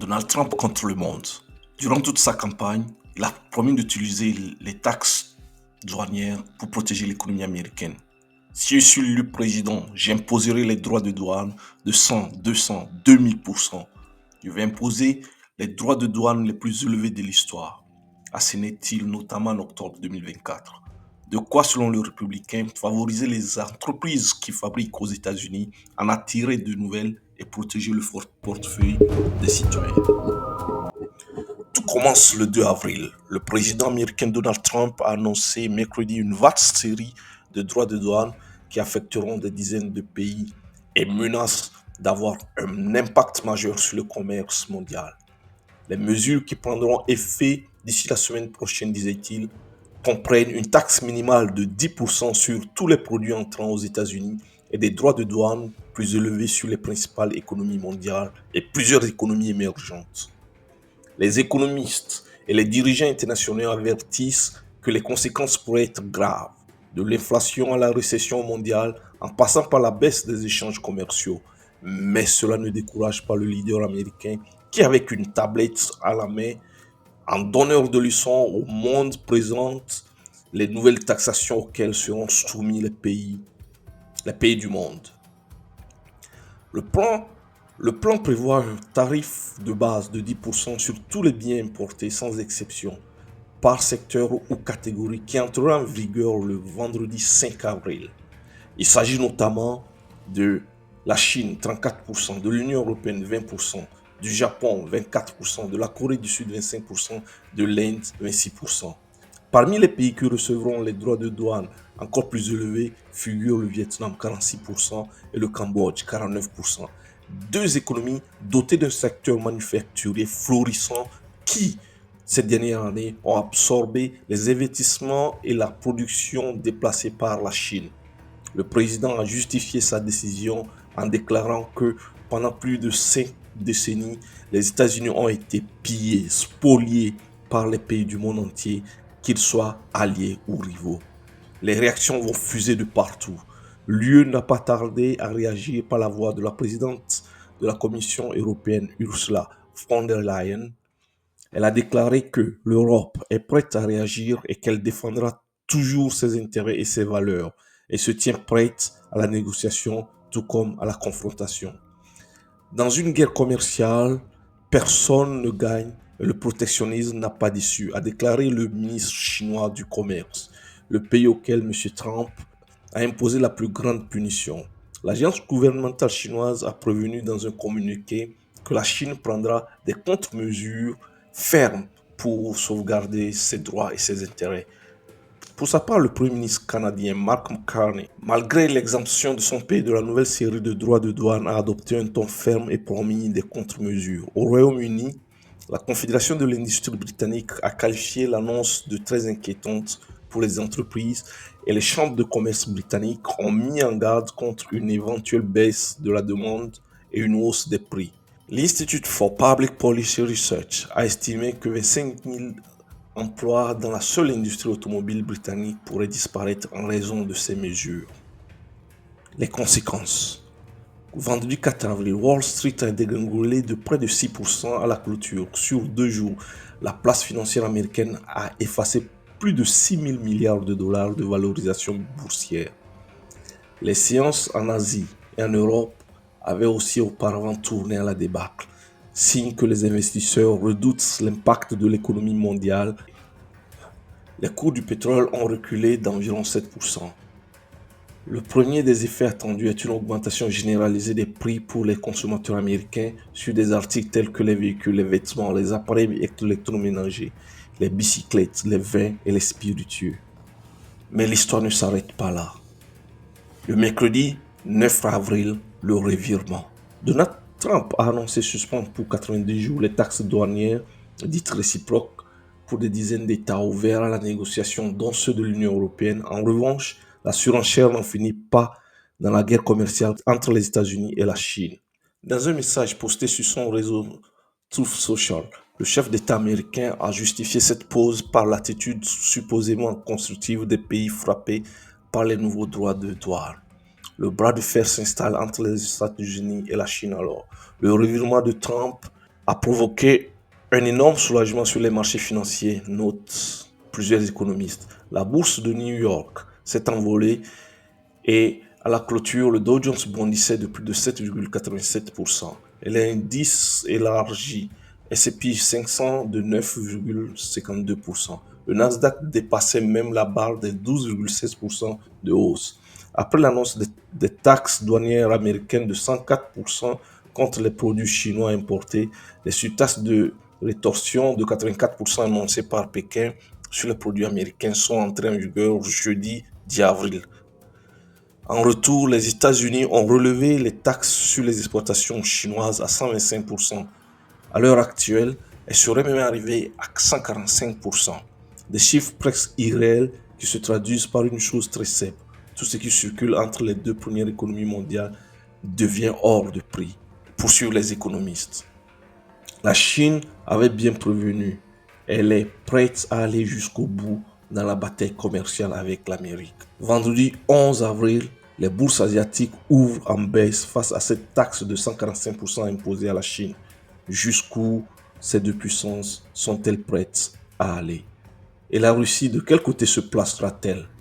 Donald Trump contre le monde. Durant toute sa campagne, il a promis d'utiliser les taxes douanières pour protéger l'économie américaine. Si je suis élu président, j'imposerai les droits de douane de 100, 200, 2000%. Je vais imposer les droits de douane les plus élevés de l'histoire, assénait-il notamment en octobre 2024. De quoi, selon le républicain, favoriser les entreprises qui fabriquent aux États-Unis, en attirer de nouvelles et protéger le fort portefeuille des citoyens. Tout commence le 2 avril. Le président américain Donald Trump a annoncé mercredi une vaste série de droits de douane qui affecteront des dizaines de pays et menacent d'avoir un impact majeur sur le commerce mondial. Les mesures qui prendront effet d'ici la semaine prochaine, disait-il, comprennent une taxe minimale de 10% sur tous les produits entrant aux États-Unis et des droits de douane plus élevés sur les principales économies mondiales et plusieurs économies émergentes. Les économistes et les dirigeants internationaux avertissent que les conséquences pourraient être graves, de l'inflation à la récession mondiale en passant par la baisse des échanges commerciaux. Mais cela ne décourage pas le leader américain qui, avec une tablette à la main, en donneur de leçons au monde, présente les nouvelles taxations auxquelles seront soumis les pays du monde. Le plan prévoit un tarif de base de 10% sur tous les biens importés sans exception, par secteur ou catégorie, qui entrera en vigueur le vendredi 5 avril. Il s'agit notamment de la Chine, 34%, de l'Union européenne, 20%, du Japon, 24%, de la Corée du Sud, 25%, de l'Inde, 26%. Parmi les pays qui recevront les droits de douane encore plus élevés figurent le Vietnam, 46%, et le Cambodge, 49%. Deux économies dotées d'un secteur manufacturier florissant qui, ces dernières années, ont absorbé les investissements et la production déplacés par la Chine. Le président a justifié sa décision en déclarant que pendant plus de 5 décennies, les États-Unis ont été pillés, spoliés par les pays du monde entier, qu'ils soient alliés ou rivaux. Les réactions vont fuser de partout. L'UE n'a pas tardé à réagir par la voix de la présidente de la Commission européenne, Ursula von der Leyen. Elle a déclaré que l'Europe est prête à réagir et qu'elle défendra toujours ses intérêts et ses valeurs et se tient prête à la négociation tout comme à la confrontation. Dans une guerre commerciale, personne ne gagne et le protectionnisme n'a pas d'issue, a déclaré le ministre chinois du Commerce, le pays auquel M. Trump a imposé la plus grande punition. L'agence gouvernementale chinoise a prévenu dans un communiqué que la Chine prendra des contre-mesures fermes pour sauvegarder ses droits et ses intérêts. Pour sa part, le Premier ministre canadien Mark Carney, malgré l'exemption de son pays de la nouvelle série de droits de douane, a adopté un ton ferme et promis des contre-mesures. Au Royaume-Uni, la Confédération de l'industrie britannique a qualifié l'annonce de très inquiétante pour les entreprises et les chambres de commerce britanniques ont mis en garde contre une éventuelle baisse de la demande et une hausse des prix. L'Institute for Public Policy Research a estimé que 25 000 emplois dans la seule industrie automobile britannique pourraient disparaître en raison de ces mesures. Les conséquences. Vendredi 4 avril, Wall Street a dégringolé de près de 6% à la clôture. Sur 2 jours, la place financière américaine a effacé plus de 6 000 milliards de dollars de valorisation boursière. Les séances en Asie et en Europe avaient aussi auparavant tourné à la débâcle, signe que les investisseurs redoutent l'impact de l'économie mondiale. Les cours du pétrole ont reculé d'environ 7%. Le premier des effets attendus est une augmentation généralisée des prix pour les consommateurs américains sur des articles tels que les véhicules, les vêtements, les appareils électroménagers, les bicyclettes, les vins et les spiritueux. Mais l'histoire ne s'arrête pas là. Le mercredi 9 avril, le revirement. Donald Trump a annoncé suspendre pour 90 jours les taxes douanières dites réciproques pour des dizaines d'États ouverts à la négociation, dont ceux de l'Union européenne. En revanche, la surenchère n'en finit pas dans la guerre commerciale entre les États-Unis et la Chine. Dans un message posté sur son réseau Truth Social, le chef d'État américain a justifié cette pause par l'attitude supposément constructive des pays frappés par les nouveaux droits de douane. Le bras de fer s'installe entre les États-Unis et la Chine alors. Le revirement de Trump a provoqué un énorme soulagement sur les marchés financiers, notent plusieurs économistes. La bourse de New York s'est envolée et à la clôture, le Dow Jones bondissait de plus de 7,87%. Et l'indice élargi S&P 500 de 9,52%. Le Nasdaq dépassait même la barre des 12,16% de hausse. Après l'annonce des taxes douanières américaines de 104% contre les produits chinois importés, les surtaxes de rétorsion de 84% annoncées par Pékin sur les produits américains sont entrées en vigueur jeudi 10 avril. En retour, les États-Unis ont relevé les taxes sur les exportations chinoises à 125%. À l'heure actuelle, elles seraient même arrivées à 145%. Des chiffres presque irréels qui se traduisent par une chose très simple. Tout ce qui circule entre les deux premières économies mondiales devient hors de prix, poursuivent les économistes. La Chine avait bien prévenu. Elle est prête à aller jusqu'au bout dans la bataille commerciale avec l'Amérique. Vendredi 11 avril, les bourses asiatiques ouvrent en baisse face à cette taxe de 145% imposée à la Chine. Jusqu'où ces deux puissances sont-elles prêtes à aller? Et la Russie, de quel côté se placera-t-elle?